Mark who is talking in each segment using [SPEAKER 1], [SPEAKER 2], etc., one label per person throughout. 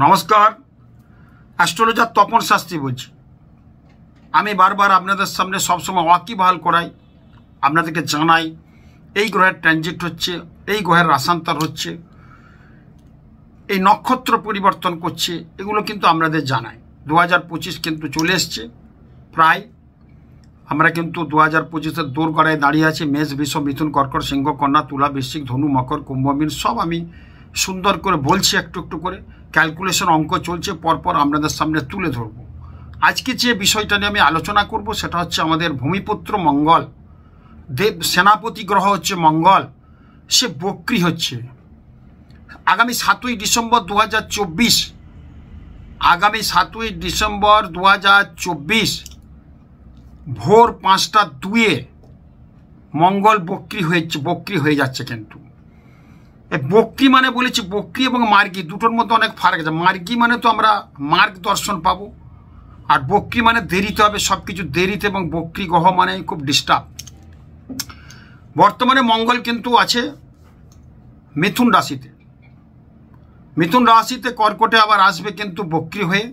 [SPEAKER 1] নমস্কার, অ্যাস্ট্রোলজার তপন শাস্ত্রী বলছি। আমি বারবার আপনাদের সামনে সবসময় ওয়াকিবহাল করাই, আপনাদেরকে জানাই এই গ্রহের ট্রানজিট হচ্ছে, এই গ্রহের রাশান্তর হচ্ছে, এই নক্ষত্র পরিবর্তন করছে, এগুলো কিন্তু আপনাদের জানাই। 2025 কিন্তু চলে এসছে প্রায়। আমরা কিন্তু 2025-এর দোরগড়ায় দাঁড়িয়ে আছি। মেষ, বৃষ, মিথুন, কর্কট, সিংহ, কন্যা, তুলা, বৃশ্চিক, ধনু, মকর, কুম্ভ, মীন সব আমি সুন্দর করে বলছি, একটু একটু করে ক্যালকুলেশন অঙ্ক চলছে, পরপর আপনাদের সামনে তুলে ধরব। আজকে যে বিষয়টা নিয়ে আমি আলোচনা করব সেটা হচ্ছে আমাদের ভূমিপুত্র মঙ্গল, দেব সেনাপতি গ্রহ হচ্ছে মঙ্গল, সে বক্রী হচ্ছে। আগামী 7ই ডিসেম্বর 2024, আগামী 7ই ডিসেম্বর 2024 ভোর 5:02 মঙ্গল বক্রী হয়ে যাচ্ছে। কিন্তু বক্রী মানে বলেছি, বক্রী এবং মার্গী দুটোর মধ্যে অনেক ফারাক আছে। মার্গী মানে তো আমরা মার্গ দর্শন পাবো, আর বক্রী মানে দেরিতে হবে, সব কিছু দেরিতে, এবং বক্রী গ্রহ মানে খুব ডিস্টার্ব। বর্তমানে মঙ্গল কিন্তু আছে মিথুন রাশিতে, মিথুন রাশিতে কর্কটে আবার আসবে কিন্তু বক্রী হয়ে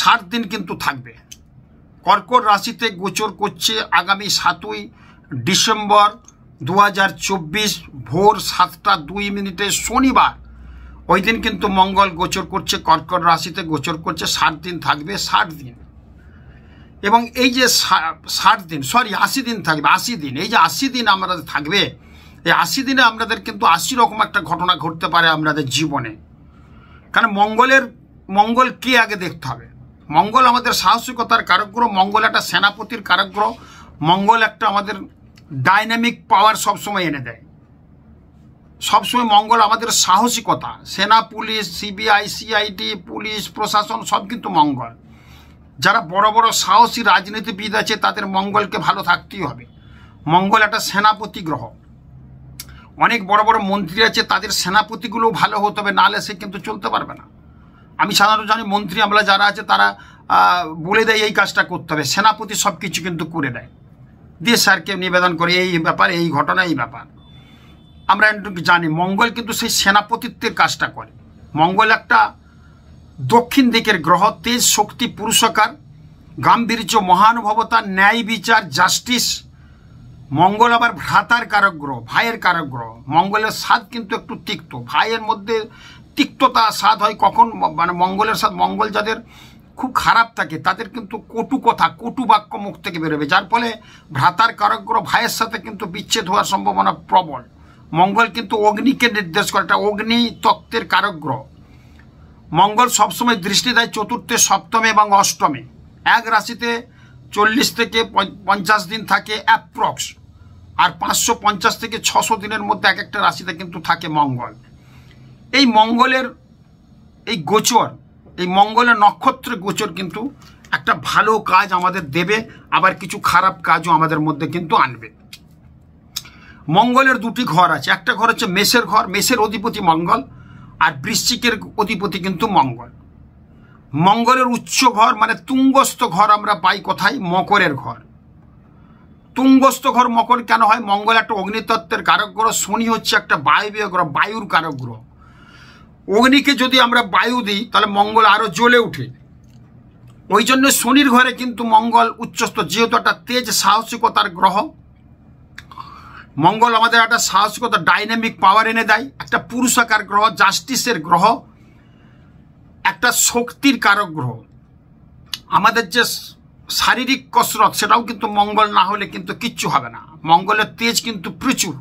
[SPEAKER 1] 7 দিন কিন্তু থাকবে। কর্কট রাশিতে গোচর করছে আগামী 7ই ডিসেম্বর 2024 ভোর 7:02 শনিবার। ওই দিন কিন্তু মঙ্গল গোচর করছে, কর্কট রাশিতে গোচর করছে, 7 দিন থাকবে, 60 দিন। এবং এই যে 80 দিন থাকবে, 80 দিন, এই যে 80 দিন আমাদের থাকবে, এই 80 দিনে আপনাদের কিন্তু 80 রকম একটা ঘটনা ঘটতে পারে আপনাদের জীবনে। কারণ মঙ্গলকে আগে দেখতে হবে। মঙ্গল আমাদের সাহসিকতার কারক গ্রহ, মঙ্গল একটা সেনাপতির কারক গ্রহ, মঙ্গল একটা আমাদের ডাইনামিক পাওয়ার সবসময় এনে দেয়। সবসময় মঙ্গল আমাদের সাহসিকতা, সেনা, পুলিশ, সিবিআই, সিআইডি, পুলিশ প্রশাসন সব কিন্তু মঙ্গল। যারা বড় বড় সাহসী রাজনীতিবিদ আছে তাদের মঙ্গলকে ভালো থাকতেই হবে। মঙ্গল একটা সেনাপতি গ্রহ। অনেক বড় বড় মন্ত্রী আছে, তাদের সেনাপতিগুলো ভালো হতে হবে, নাহলে সে কিন্তু চলতে পারবে না। আমি সাধারণত জানি মন্ত্রী আমলা যারা আছে তারা বলে দেয় এই কাজটা করতে হবে, সেনাপতি সব কিছু কিন্তু করে দেয়, দিয়ে স্যারকে নিবেদন করে এই ব্যাপার, এই ঘটনা, এই ব্যাপার। আমরা জানি মঙ্গল কিন্তু সেই সেনাপতিত্বের কাজটা করে। মঙ্গল একটা দক্ষিণ দিকের গ্রহ, তেজ, শক্তি, পুরুষকার, গাম্ভীর্য, মহানুভবতা, ন্যায় বিচার, জাস্টিস। মঙ্গল আবার ভ্রাতার কারক গ্রহ, ভাইয়ের কারক গ্রহ। মঙ্গলের স্বাদ কিন্তু একটু তিক্ত, ভাইয়ের মধ্যে তিক্ততা স্বাদ হয় কখন, মানে মঙ্গলের স্বাদ, মঙ্গল যাদের খুব খারাপ থাকে তাদের কিন্তু কটু কথা, কটু বাক্য মুখ থেকে বেরোবে, যার ফলে ভ্রাতার কারক গ্রহ ভাইয়ের সাথে কিন্তু বিচ্ছেদ হওয়ার সম্ভাবনা প্রবল। মঙ্গল কিন্তু অগ্নিকে নির্দেশ করে, এটা অগ্নি তত্ত্বের কারক গ্রহ। মঙ্গল সবসময় দৃষ্টি দেয় চতুর্থে, সপ্তমে এবং অষ্টমে। এক রাশিতে 40 থেকে 50 দিন থাকে অ্যাপ্রক্স, আর 550 থেকে 600 দিনের মধ্যে এক একটা রাশিতে কিন্তু থাকে মঙ্গল। এই মঙ্গলের এই গোচর, এই মঙ্গলের নক্ষত্রের গোচর কিন্তু একটা ভালো কাজ আমাদের দেবে, আবার কিছু খারাপ কাজও আমাদের মধ্যে কিন্তু আনবে। মঙ্গলের দুটি ঘর আছে, একটা ঘর হচ্ছে মেষের ঘর, মেষের অধিপতি মঙ্গল, আর বৃশ্চিকের অধিপতি কিন্তু মঙ্গল। মঙ্গলের উচ্চ ঘর মানে তুঙ্গস্থ ঘর আমরা পাই কোথায়? মকরের ঘর। তুঙ্গস্থ ঘর মকর কেন হয়? মঙ্গল একটা অগ্নিতত্ত্বের কারক গ্রহ, শনি হচ্ছে একটা বায়বীয় গ্রহ, বায়ুর কারক গ্রহ। অগ্নিকে যদি আমরা বায়ু দিই তাহলে মঙ্গল আরো জ্বলে উঠে। ওই জন্য শনির ঘরে কিন্তু মঙ্গল উচ্চস্থ, যেহেতু একটা তেজ সাহসিকতার গ্রহ। মঙ্গল আমাদের একটা সাহসিকতা, ডাইনামিক পাওয়ার এনে দেয়, একটা পুরুষাকার গ্রহ, জাস্টিসের গ্রহ, একটা শক্তির কারক গ্রহ। আমাদের যে শারীরিক কসরত সেটাও কিন্তু মঙ্গল না হলে কিন্তু কিচ্ছু হবে না। মঙ্গলের তেজ কিন্তু প্রচুর।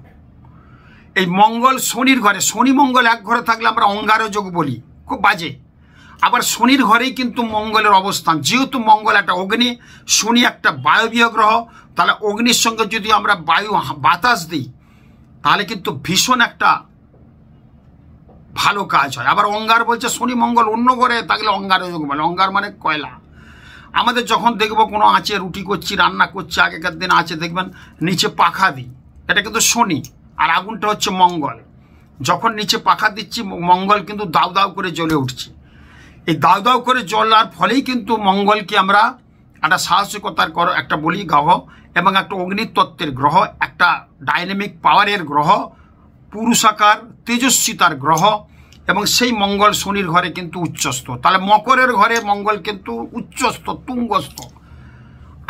[SPEAKER 1] এই মঙ্গল শনির ঘরে, শনি মঙ্গল এক ঘরে থাকলে আমরা অঙ্গারযোগ বলি, খুব বাজে। আবার শনির ঘরেই কিন্তু মঙ্গলের অবস্থান, যেহেতু মঙ্গল একটা অগ্নি, শনি একটা বায়বীয় গ্রহ, তাহলে অগ্নির সঙ্গে যদি আমরা বায়ু বাতাস দিই তাহলে কিন্তু ভীষণ একটা ভালো কাজ হয়। আবার অঙ্গার বলছে শনি মঙ্গল অন্য ঘরে থাকলে অঙ্গারযোগ বলে, অঙ্গার মানে কয়লা। আমাদের যখন দেখবো কোনো আঁচে রুটি করছি, রান্না করছি, আগেকার দিন আছে দেখবেন নিচে পাখা দিই, এটা কিন্তু শনি, আর আগুনটা হচ্ছে মঙ্গল। যখন নিচে পাখা দিচ্ছি মঙ্গল কিন্তু দাউ দাউ করে জ্বলে উঠছে। এই দাউ দাউ করে জ্বলার ফলেই কিন্তু মঙ্গলকে আমরা একটা সাহসিকতার একটা বলি গ্রহ, এবং একটা অগ্নিতত্ত্বের গ্রহ, একটা ডাইনামিক পাওয়ারের গ্রহ, পুরুষাকার তেজস্বিতার গ্রহ, এবং সেই মঙ্গল শনির ঘরে কিন্তু উচ্চস্থ। তাহলে মকরের ঘরে মঙ্গল কিন্তু উচ্চস্থ, তুঙ্গস্থ,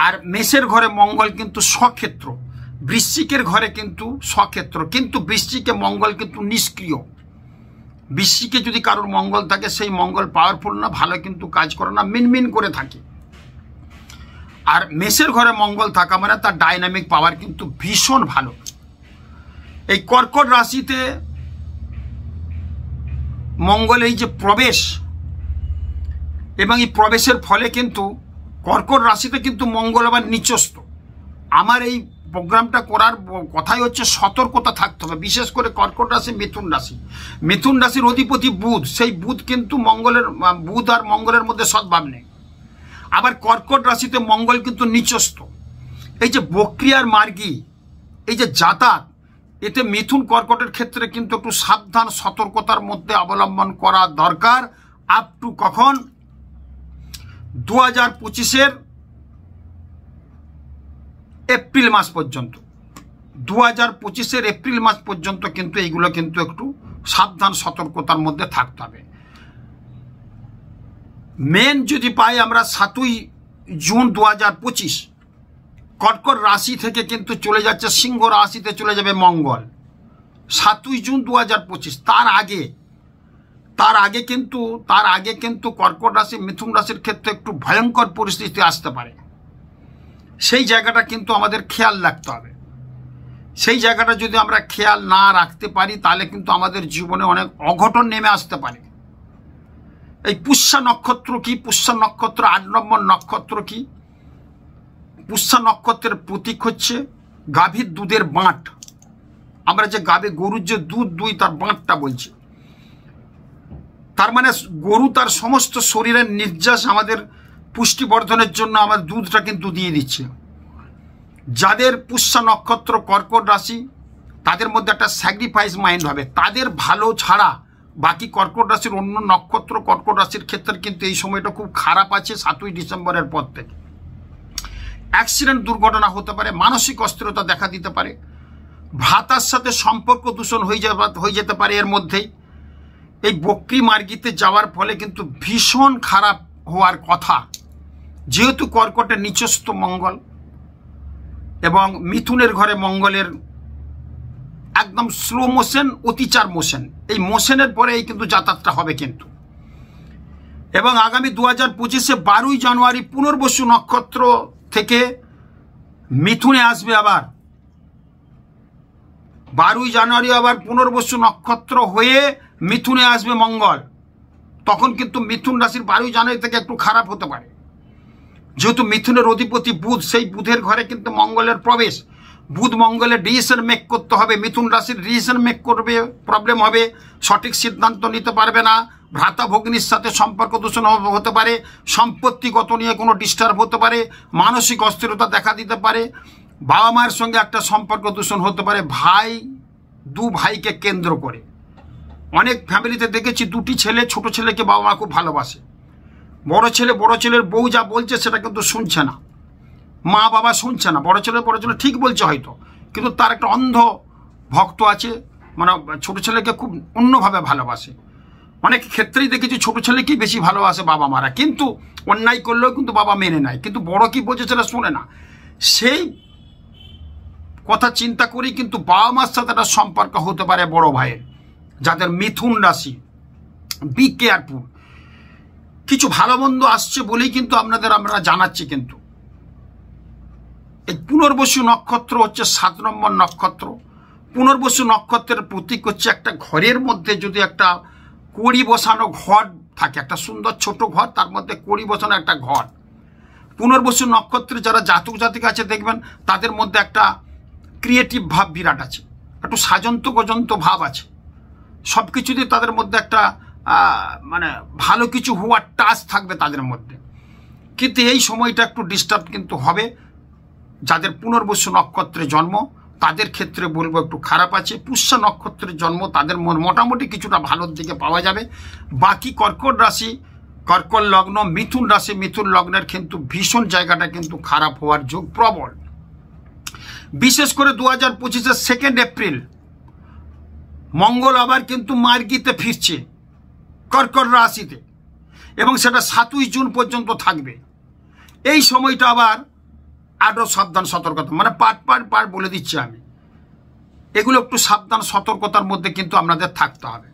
[SPEAKER 1] আর মেষের ঘরে মঙ্গল কিন্তু স্বক্ষেত্র, বৃশ্চিকের ঘরে কিন্তু স্বক্ষেত্র, কিন্তু বৃশ্চিকে মঙ্গল কিন্তু নিষ্ক্রিয়। বৃশ্চিকে যদি কারোর মঙ্গল থাকে, সেই মঙ্গল পাওয়ারফুল না, ভালো কিন্তু কাজ করে না, মিনমিন করে থাকে। আর মেষের ঘরে মঙ্গল থাকা মানে তার ডাইনামিক পাওয়ার কিন্তু ভীষণ ভালো। এই কর্কট রাশিতে মঙ্গল এই যে প্রবেশ, এবং এই প্রবেশের ফলে কিন্তু কর্কট রাশিতে কিন্তু মঙ্গল আবার নিচস্থ। আমার এই প্রোগ্রামটা করার কথাই হচ্ছে সতর্কতা থাকতে হবে, বিশেষ করে কর্কট রাশি, মিথুন রাশি। মিথুন রাশির অধিপতি বুধ, সেই বুধ কিন্তু বুধ আর মঙ্গলের মধ্যে সদ্ভাব নেই। আবার কর্কট রাশিতে মঙ্গল কিন্তু নিচস্থ। এই যে বক্রিয়ার মার্গী, এই যে যাতায়াত, এতে মিথুন কর্কটের ক্ষেত্রে কিন্তু একটু সাবধান, সতর্কতার মধ্যে অবলম্বন করা দরকার। আপ টু কখন? 2025-এর এপ্রিল মাস পর্যন্ত। 2025-এর এপ্রিল মাস পর্যন্ত কিন্তু এইগুলো কিন্তু একটু সাবধান, সতর্কতার মধ্যে থাকতে হবে। মেন যদি পাই আমরা 7ই জুন 2025, কর্কট রাশি থেকে কিন্তু চলে যাচ্ছে সিংহ রাশিতে, চলে যাবে মঙ্গল 7ই জুন 2025। তার আগে কিন্তু কর্কট রাশি, মিথুন রাশির ক্ষেত্রে একটু ভয়ঙ্কর পরিস্থিতি আসতে পারে। সেই জায়গাটা কিন্তু আমাদের খেয়াল রাখতে হবে। সেই জায়গাটা যদি আমরা খেয়াল না রাখতে পারি, তাহলে কিন্তু আমাদের জীবনে অনেক অঘটন নেমে আসতে পারে। এই পুষ্যা নক্ষত্র কি? পুষ্যা নক্ষত্র 8 নম্বর নক্ষত্র কি? পুষ্যা নক্ষত্রের প্রতীক হচ্ছে গাভীর দুধের বাঁট। আমরা যে গরুর যে দুধ দুই, তার বাঁটটা বলছি। তার মানে গরু তার সমস্ত শরীরের নির্যাস আমাদের পুষ্টিবর্ধনের জন্য আমাদের দুধটা কিন্তু দিয়ে দিচ্ছে। যাদের পুষ্যা নক্ষত্র, কর্কট রাশি, তাদের মধ্যে একটা স্যাক্রিফাইস মাইন্ড হবে। তাদের ভালো ছাড়া বাকি কর্কট রাশির অন্য নক্ষত্র, কর্কট রাশির ক্ষেত্রে কিন্তু এই সময়টা খুব খারাপ আছে 7ই ডিসেম্বরের পর থেকে। অ্যাক্সিডেন্ট, দুর্ঘটনা হতে পারে, মানসিক অস্থিরতা দেখা দিতে পারে, ভ্রাতার সাথে সম্পর্ক দূষণ হয়ে যেতে পারে। এর মধ্যেই এই বক্রি মার্গিতে যাওয়ার ফলে কিন্তু ভীষণ খারাপ হওয়ার কথা, যেহেতু কর্কটের নিচস্থ মঙ্গল এবং মিথুনের ঘরে মঙ্গলের একদম স্লো মোশন, অতিচার মোশন। এই মোশনের পরেই কিন্তু যাতায়াতটা হবে কিন্তু। এবং আগামী 2025-এ 12ই জানুয়ারি পুনর্বসু নক্ষত্র থেকে মিথুনে আসবে আবার। 12ই জানুয়ারি আবার পুনর্বসু নক্ষত্র হয়ে মিথুনে আসবে মঙ্গল। তখন কিন্তু মিথুন রাশির 12ই জানুয়ারি থেকে একটু খারাপ হতে পারে, যেহেতু মিথুনের অধিপতি বুধ, সেই বুধের ঘরে কিন্তু মঙ্গলের প্রবেশ। বুধ মঙ্গলের ডিসিশন মেক করতে হবে, মিথুন রাশির ডিসিশন মেক করবে, প্রবলেম হবে, সঠিক সিদ্ধান্ত নিতে পারবে না, ভ্রাতা ভগ্নির সাথে সম্পর্ক দূষণ হতে পারে, সম্পত্তিগত নিয়ে কোনো ডিস্টার্ব হতে পারে, মানসিক অস্থিরতা দেখা দিতে পারে, বাবা মায়ের সঙ্গে একটা সম্পর্ক দূষণ হতে পারে। দু ভাইকে কেন্দ্র করে অনেক ফ্যামিলিতে দেখেছি, দুটি ছেলে, ছোট ছেলেকে বাবা মা খুব ভালোবাসে, বড় ছেলের বউ যা বলছে সেটা কিন্তু শুনছে না, মা বাবা শুনছে না। বড় ছেলে ঠিক বলছে হয়তো, কিন্তু তার একটা অন্ধ ভক্ত আছে, মানে ছোট ছেলেকে খুব অন্যভাবে ভালোবাসে। অনেক ক্ষেত্রেই দেখেছি ছোট ছেলেকেই বেশি ভালোবাসে বাবা মারা, কিন্তু অন্যায় করলেও কিন্তু বাবা মেনে নেয়, কিন্তু বড় কি বলছে সেটা শোনে না। সেই কথা চিন্তা করেই কিন্তু বাবা মার সাথে একটা সম্পর্ক হতে পারে বড় ভাইয়ের। যাদের মিথুন রাশি, বি কেয়ারফুল। কিছু ভালো মন্দ আসছে বলেই কিন্তু আমরা জানাচ্ছি। কিন্তু এই পুনর্বসু নক্ষত্র হচ্ছে 7 নম্বর নক্ষত্র। পুনর্বসু নক্ষত্রের প্রতীক হচ্ছে একটা ঘরের মধ্যে যদি একটা কড়ি বসানো ঘর থাকে, একটা সুন্দর ছোট ঘর, তার মধ্যে কড়ি বসানো একটা ঘর। পুনর্বসু নক্ষত্রে যারা জাতক জাতিকা আছে দেখবেন তাদের মধ্যে একটা ক্রিয়েটিভ ভাব বিরাট আছে, একটু সাজন্ত গজন্ত ভাব আছে, সব কিছুতে তাদের মধ্যে একটা মানে ভালো কিছু হওয়ার টাচ থাকবে তাদের মধ্যে। কিন্তু এই সময়টা একটু ডিস্টার্ব কিন্তু হবে। যাদের পুনর্বসু নক্ষত্রে জন্ম তাদের ক্ষেত্রে বলবো একটু খারাপ আছে। পুষ্যা নক্ষত্রের জন্ম তাদের মোটামুটি কিছুটা ভালোর দিকে পাওয়া যাবে। বাকি কর্কট রাশি, কর্কট লগ্ন, মিথুন রাশি, মিথুন লগ্নের কিন্তু ভীষণ জায়গাটা কিন্তু খারাপ হওয়ার যোগ প্রবল। বিশেষ করে 2025-এর 2 এপ্রিল মঙ্গল আবার কিন্তু মার্গীতে ফিরছে কর্কট রাশিতে, এবং সেটা 7ই জুন পর্যন্ত থাকবে। এই সময়টা আবার আরও সাবধান সতর্কতা, মানে পার্ট বলে দিচ্ছি আমি, এগুলো একটু সাবধান সতর্কতার মধ্যে কিন্তু আপনাদের থাকতে হবে।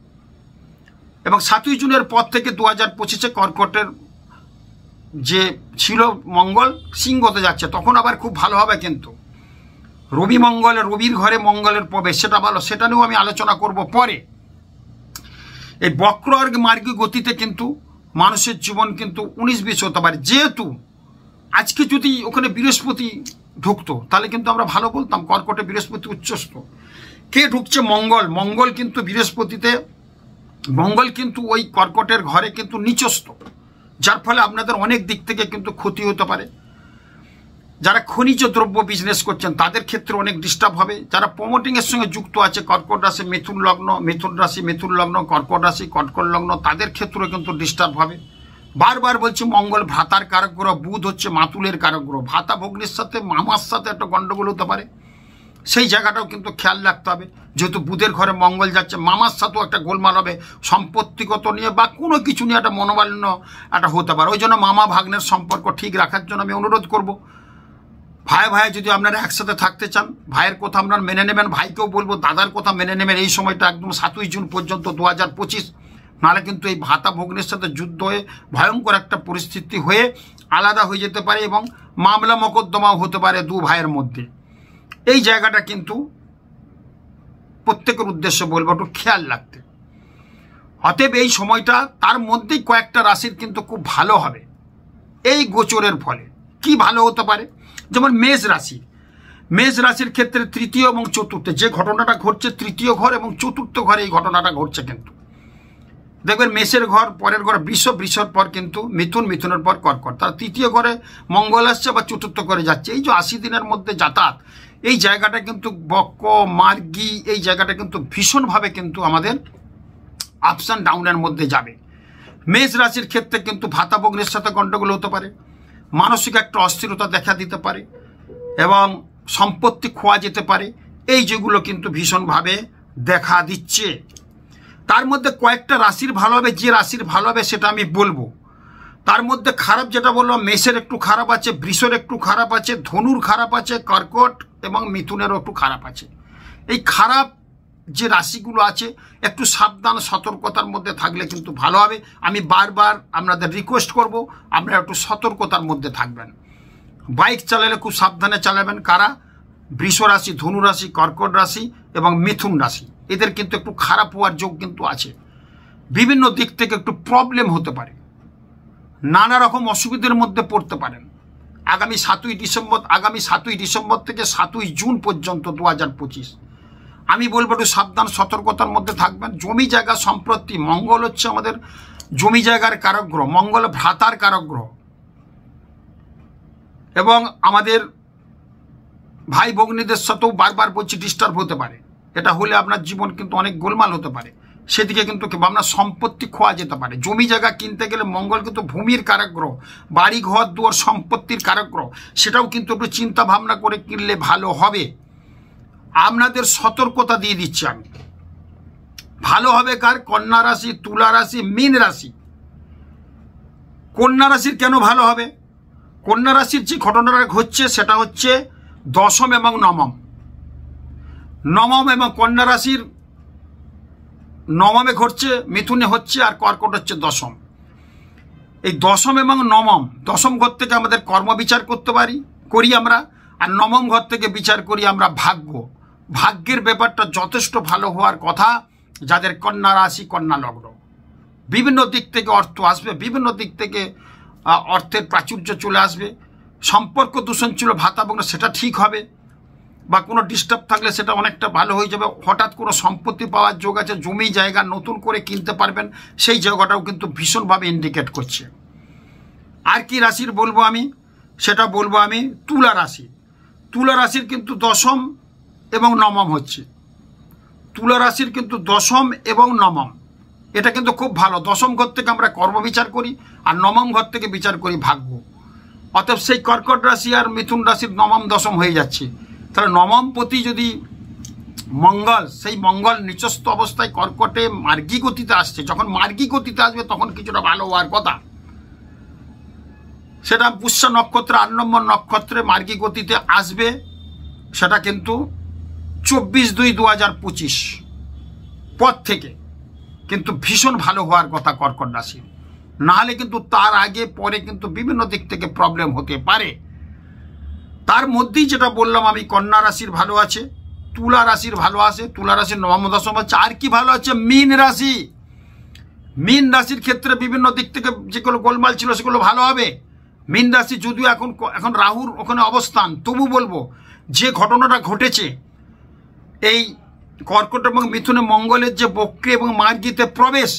[SPEAKER 1] এবং 7ই জুনের পর থেকে 2025-এ কর্কটের যে ছিল মঙ্গল সিংহতে যাচ্ছে, তখন আবার খুব ভালো হবে। কিন্তু রবির ঘরে মঙ্গলের প্রবেশ, সেটা ভালো, সেটা নিয়েও আমি আলোচনা করব পরে। এই বক্র আর মার্গী গতিতে কিন্তু মানুষের জীবন কিন্তু 19-20 হতে পারে। যেহেতু আজকে যদি ওখানে বৃহস্পতি ঢুকতো তাহলে কিন্তু আমরা ভালো বলতাম, কর্কটে বৃহস্পতি উচ্চস্থ। কে ঢুকছে? মঙ্গল কিন্তু বৃহস্পতিতে, মঙ্গল কিন্তু ওই কর্কটের ঘরে কিন্তু নিচস্থ, যার ফলে আপনাদের অনেক দিক থেকে কিন্তু ক্ষতি হতে পারে। যারা খনিজ দ্রব্য বিজনেস করছেন তাদের ক্ষেত্রে অনেক ডিস্টার্ব হবে। যারা প্রমোটিংয়ের সঙ্গে যুক্ত আছে, কর্কট রাশি মিথুন লগ্ন, মিথুন রাশি মিথুন লগ্ন, কর্কট রাশি কর্কট লগ্ন, তাদের ক্ষেত্রেও কিন্তু ডিস্টার্ব হবে। বারবার বলছি, মঙ্গল ভ্রাতার কারক গ্রহ, বুধ হচ্ছে মাতুলের কারক গ্রহ। ভ্রাতা ভগ্নির সাথে, মামার সাথে একটা গন্ডগোল হতে পারে, সেই জায়গাটাও কিন্তু খেয়াল রাখতে হবে। যেহেতু বুধের ঘরে মঙ্গল যাচ্ছে, মামার সাথেও একটা গোলমাল হবে, সম্পত্তিগত নিয়ে বা কোনো কিছু নিয়ে একটা মনোমালিন্য একটা হতে পারে। ওই জন্য মামা ভাগ্নের সম্পর্ক ঠিক রাখার জন্য আমি অনুরোধ করব। ভাই যদি আপনারা একসাথে থাকতে চান, ভাইয়ের কথা আপনারা মেনে নেবেন, ভাইকেও বলবো দাদার কথা মেনে নেবেন। এই সময়টা একদম 7ই জুন পর্যন্ত 2025, নাহলে কিন্তু এই ভাতা ভগ্নের সাথে যুদ্ধ হয়ে ভয়ঙ্কর একটা পরিস্থিতি হয়ে আলাদা হয়ে যেতে পারে, এবং মামলা মোকদ্দমাও হতে পারে দু ভাইয়ের মধ্যে। এই জায়গাটা কিন্তু প্রত্যেকের উদ্দেশ্যে বলবো একটু খেয়াল রাখতে। অতএব এই সময়টা তার মধ্যেই কয়েকটা রাশির কিন্তু খুব ভালো হবে এই গোচরের ফলে। কি ভালো হতে পারে? যেমন মেষ রাশির ক্ষেত্রে 3য় এবং 4র্থে যে ঘটনাটা ঘটছে, 3য় ঘর এবং 4র্থ ঘরে এই ঘটনাটা ঘটছে। কিন্তু দেখবেন মেষের ঘর, পরের ঘর বৃষর পর কিন্তু মিথুনের পর কর্কট, তার 3য় ঘরে মঙ্গল আসছে বা 4র্থ ঘরে যাচ্ছে। এই যে 80 দিনের মধ্যে যাতায়াত, এই জায়গাটা কিন্তু বক্র মার্গী, এই জায়গাটা কিন্তু ভীষণভাবে কিন্তু আমাদের আপস অ্যান্ড ডাউনের মধ্যে যাবে। মেষ রাশির ক্ষেত্রে কিন্তু ভাতা ভগ্নের সাথে গন্ডগোল হতে পারে, মানসিক একটা অস্থিরতা দেখা দিতে পারে, এবং সম্পত্তি খোয়া যেতে পারে। এই যেগুলো কিন্তু ভীষণভাবে দেখা দিচ্ছে। তার মধ্যে কয়েকটা রাশির ভালো হবে, যে রাশির ভালো হবে সেটা আমি বলবো। তার মধ্যে খারাপ যেটা বললাম, মেষের একটু খারাপ আছে, বৃষের একটু খারাপ আছে, ধনুর খারাপ আছে, কর্কট এবং মিথুনেরও একটু খারাপ আছে। এই খারাপ যে রাশিগুলো আছে একটু সাবধান সতর্কতার মধ্যে থাকলে কিন্তু ভালো হবে। আমি বারবার আপনাদের রিকোয়েস্ট করব, আপনারা একটু সতর্কতার মধ্যে থাকবেন। বাইক চালালে খুব সাবধানে চালাবেন। কারা? বৃষ রাশি, ধনু রাশি, কর্কট রাশি এবং মিথুন রাশি, এদের কিন্তু একটু খারাপ হওয়ার যোগ কিন্তু আছে। বিভিন্ন দিক থেকে একটু প্রবলেম হতে পারে, নানা রকম অসুবিধার মধ্যে পড়তে পারেন। আগামী 7ই ডিসেম্বর থেকে 7ই জুন পর্যন্ত 2025 আমি বলবো একটু সাবধান সতর্কতার মধ্যে থাকবেন। জমি জায়গা সম্পত্তি, মঙ্গল হচ্ছে আমাদের জমি জায়গার কারক গ্রহ, মঙ্গল ভ্রাতার কারক গ্রহ, এবং আমাদের ভাই ভগ্নীদের সাথেও বারবার বলছি ডিস্টার্ব হতে পারে। এটা হলে আপনার জীবন কিন্তু অনেক গোলমাল হতে পারে, সেদিকে কিন্তু আপনার সম্পত্তি খোয়া যেতে পারে। জমি জায়গা কিনতে গেলে মঙ্গল কিন্তু ভূমির কারক গ্রহ, বাড়ি ঘর দুয়ার সম্পত্তির কারক গ্রহ, সেটাও কিন্তু একটু চিন্তা ভাবনা করে কিনলে ভালো হবে। আপনাদের সতর্কতা দিয়ে দিচ্ছি আমি। ভালো হবে কার? কন্যা রাশি, তুলা রাশি, মীন রাশি। কন্যা রাশির কেন ভালো হবে? কন্যা রাশির যে ঘটনাটা ঘটছে সেটা হচ্ছে 10ম এবং 9ম এবং কন্যা রাশির 9মে ঘটছে, মিথুনে হচ্ছে, আর কর্কট হচ্ছে 10ম। এই 10ম এবং 9ম, 10ম ঘর থেকে আমাদের কর্ম বিচার করি আমরা, আর 9ম ঘর থেকে বিচার করি আমরা ভাগ্যের ব্যাপারটা যথেষ্ট ভালো হওয়ার কথা। যাদের কন্যা রাশি, কন্যা লগ্ন, বিভিন্ন দিক থেকে অর্থ আসবে, বিভিন্ন দিক থেকে অর্থের প্রাচুর্য চলে আসবে। সম্পর্ক দূষণ ছিল ভাতা ভগ্ন, সেটা ঠিক হবে, বা কোনো ডিস্টার্ব থাকলে সেটা অনেকটা ভালো হয়ে যাবে। হঠাৎ কোনো সম্পত্তি পাওয়ার যোগ আছে, জমি জায়গা নতুন করে কিনতে পারবেন, সেই জায়গাটাও কিন্তু ভীষণভাবে ইন্ডিকেট করছে। আর কি রাশির বলবো আমি? সেটা বলবো আমি তুলা রাশি। তুলা রাশির কিন্তু 10ম এবং 9ম হচ্ছে। তুলা রাশির কিন্তু 10ম এবং 9ম এটা কিন্তু খুব ভালো। দশম ঘর থেকে আমরা কর্ম বিচার করি, আর নবম ঘর থেকে বিচার করি ভাগ্য। অতএব সেই কর্কট রাশি আর মিথুন রাশির নবম দশম হয়ে যাচ্ছে। তাহলে নবম পতি যদি মঙ্গল, সেই মঙ্গল নিচস্থ অবস্থায় কর্কটে মার্গী গতিতে আসছে। যখন মার্গী গতিতে আসবে তখন কিছুটা ভালো হওয়ার কথা। সেটা পুষ্যা নক্ষত্রে 8 নম্বর নক্ষত্রে মার্গী গতিতে আসবে, সেটা কিন্তু 24/2/2025 পর থেকে কিন্তু ভীষণ ভালো হওয়ার কথা কর্কট রাশির। নাহলে কিন্তু তার আগে পরে কিন্তু বিভিন্ন দিক থেকে প্রবলেম হতে পারে। তার মধ্যেই যেটা বললাম আমি, কন্যা রাশির ভালো আছে, তুলা রাশির ভালো আছে, তুলা রাশির নবম দশম হচ্ছে। আর কি ভালো আছে? মীন রাশি। মীন রাশির ক্ষেত্রে বিভিন্ন দিক থেকে যেগুলো গোলমাল ছিল সেগুলো ভালো হবে। মীন রাশি যদিও এখন রাহুর ওখানে অবস্থান, তবু বলবো যে ঘটনাটা ঘটেছে এই কর্কট এবং মিথুনে মঙ্গলের যে বক্রী এবং মার্গীতে প্রবেশ,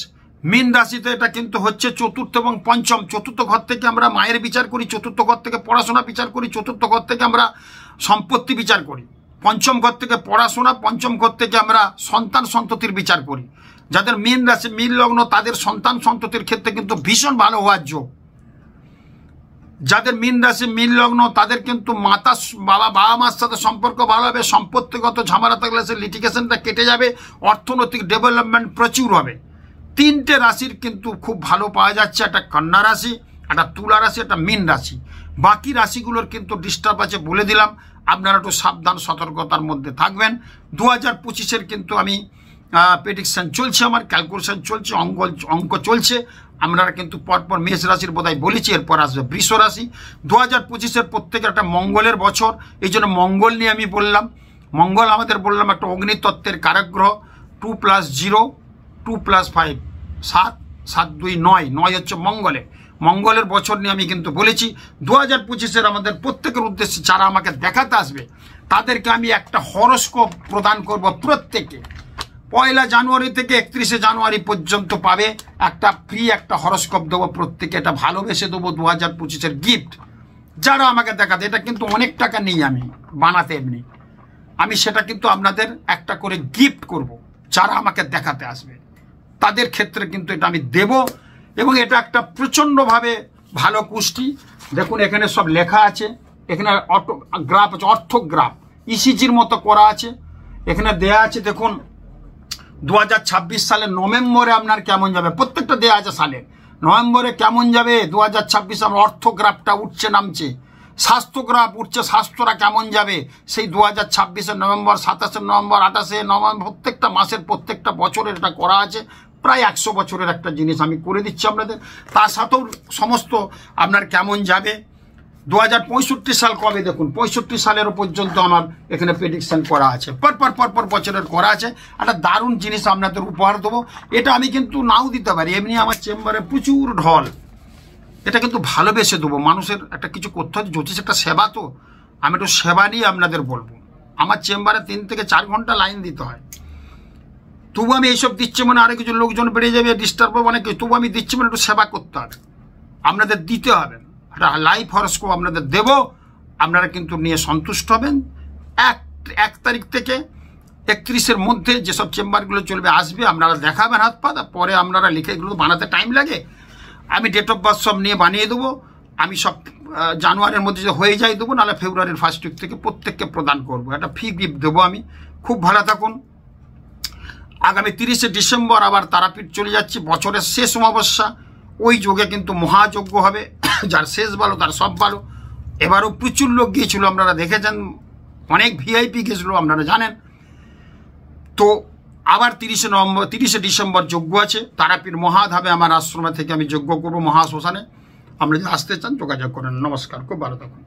[SPEAKER 1] মীন রাশিতে এটা কিন্তু হচ্ছে চতুর্থ এবং পঞ্চম। চতুর্থ ঘর থেকে আমরা মায়ের বিচার করি, চতুর্থ ঘর থেকে পড়াশোনা বিচার করি, চতুর্থ ঘর থেকে আমরা সম্পত্তি বিচার করি, পঞ্চম ঘর থেকে পড়াশোনা, পঞ্চম ঘর থেকে আমরা সন্তান সন্ততির বিচার করি। যাদের মীন রাশি, মীন লগ্ন, তাদের সন্তান সন্ততির ক্ষেত্রে কিন্তু ভীষণ ভালো হওয়ার যোগ। যাদের মীন রাশি, মীন লগ্ন, তাদের কিন্তু বাবা মার সাথে সম্পর্ক ভালো হবে, সম্পত্তিগত ঝামেলা থাকলে সে লিটিগেশনটা কেটে যাবে, অর্থনৈতিক ডেভেলপমেন্ট প্রচুর হবে। 3টে রাশির কিন্তু খুব ভালো পাওয়া যাচ্ছে, একটা কন্যা রাশি, একটা তুলা রাশি, একটা মীন রাশি। বাকি রাশিগুলোর কিন্তু ডিস্টার্ব আছে বলে দিলাম, আপনারা একটু সাবধান সতর্কতার মধ্যে থাকবেন। 2025-এর কিন্তু আমি প্রেডিকশন চলছে, আমার ক্যালকুলেশন চলছে, অঙ্ক চলছে। আপনারা কিন্তু পরপর মেষ রাশির বোধহয় বলেছি, এরপর আসবে বৃষ রাশি। 2025-এর প্রত্যেকের একটা মঙ্গলের বছর, এই জন্য মঙ্গল নিয়ে আমি বললাম। মঙ্গল আমাদের বললাম একটা অগ্নিতত্ত্বের কারক গ্রহ। 2 + 0 2 + 5 7 7 2 9 9 হচ্ছে মঙ্গলের বছর নিয়ে আমি কিন্তু বলেছি। 2025-এর আমাদের প্রত্যেকের উদ্দেশ্যে যারা আমাকে দেখাতে আসবে তাদেরকে আমি একটা হরোস্কোপ প্রদান করব। প্রত্যেকে 1 জানুয়ারি থেকে 31 জানুয়ারি পর্যন্ত পাবে একটা ফ্রি একটা হরোস্কোপ দেবো। প্রত্যেকে এটা ভালোবেসে দেবো 2025-এর গিফট। যারা আমাকে দেখাতে, এটা কিন্তু অনেক টাকা নেই আমি বানাতে, এমনি আমি সেটা কিন্তু আপনাদের একটা করে গিফট করব। যারা আমাকে দেখাতে আসবে তাদের ক্ষেত্রে কিন্তু এটা আমি দেব, এবং এটা একটা প্রচণ্ডভাবে ভালো কুষ্টি। দেখুন এখানে সব লেখা আছে, এখানে গ্রাফ আছে, অর্থগ্রাফ ইসিজির মতো করা আছে। এখানে দেয়া আছে দেখুন 2026 সালের নভেম্বরে আপনার কেমন যাবে, প্রত্যেকটা দেয়া আছে সালে। নভেম্বরে কেমন যাবে 2026, আমার অর্থগ্রাফটা উঠছে নামছে, স্বাস্থ্যগ্রাফ উঠছে, স্বাস্থ্যটা কেমন যাবে সেই 2026 নভেম্বর, 27 নভেম্বর, 28 নভেম্বর, প্রত্যেকটা মাসের প্রত্যেকটা বছরের এটা করা আছে। প্রায় 100 বছরের একটা জিনিস আমি করে দিচ্ছি আপনাদের। তার সাথেও সমস্ত আপনার কেমন যাবে 2065 সাল কবে, দেখুন 65 সালের পর্যন্ত আমার এখানে প্রেডিকশন করা আছে, পরপর বছরের করা আছে। একটা দারুণ জিনিস আপনাদের উপহার দেবো। এটা আমি কিন্তু নাও দিতে পারি, এমনি আমার চেম্বারে প্রচুর ঢল। এটা কিন্তু ভালোবেসে দেবো। মানুষের একটা কিছু করতে হয়, জ্যোতিষ একটা সেবা, তো আমি একটু সেবা নিয়ে আপনাদের বলবো। আমার চেম্বারে 3 থেকে 4 ঘন্টা লাইন দিতে হয়, তবু আমি এইসব দিচ্ছি মানে আরও কিছু লোকজন বেড়ে যাবে, ডিস্টার্ব হবে অনেকে, তবু আমি দিচ্ছি মানে একটু সেবা করতে হবে, আপনাদের দিতে হবে। একটা লাইভ হরোস্কোপ আপনাদের দেব, আপনারা কিন্তু নিয়ে সন্তুষ্ট হবেন। 1 তারিখ থেকে 31-এর মধ্যে যেসব চেম্বারগুলো চলবে আসবে, আপনারা দেখাবেন হাত পা, পরে আপনারা লিখে, এগুলো বানাতে টাইম লাগে। আমি ডেট অফ বার্থ সব নিয়ে বানিয়ে দেবো। আমি সব জানুয়ারির মধ্যে যে হয়ে যাই দেবো, নাহলে ফেব্রুয়ারির 1st উইক থেকে প্রত্যেককে প্রদান করবো। একটা ফ্রি গিফট দেবো আমি। খুব ভালো থাকুন। আগামী 30 ডিসেম্বর আবার তারাপীঠ চলে যাচ্ছি, বছরের শেষ অমাবস্যা। ওই যোগে কিন্তু মহাযজ্ঞ হবে, যার শেষ ভালো তার সব ভালো। এবারও প্রচুর লোক গিয়েছিল, আপনারা দেখেছেন, অনেক ভিআইপি গেছিলো, আপনারা জানেন। তো আবার 30 ডিসেম্বর যজ্ঞ আছে তারাপীঠ মহাধাবে, আমার আশ্রমে থেকে আমি যজ্ঞ করবো মহাশ্মশানে। আপনি যদি আসতে চান যোগাযোগ করেন। নমস্কার, খুব ভালো থাকুন।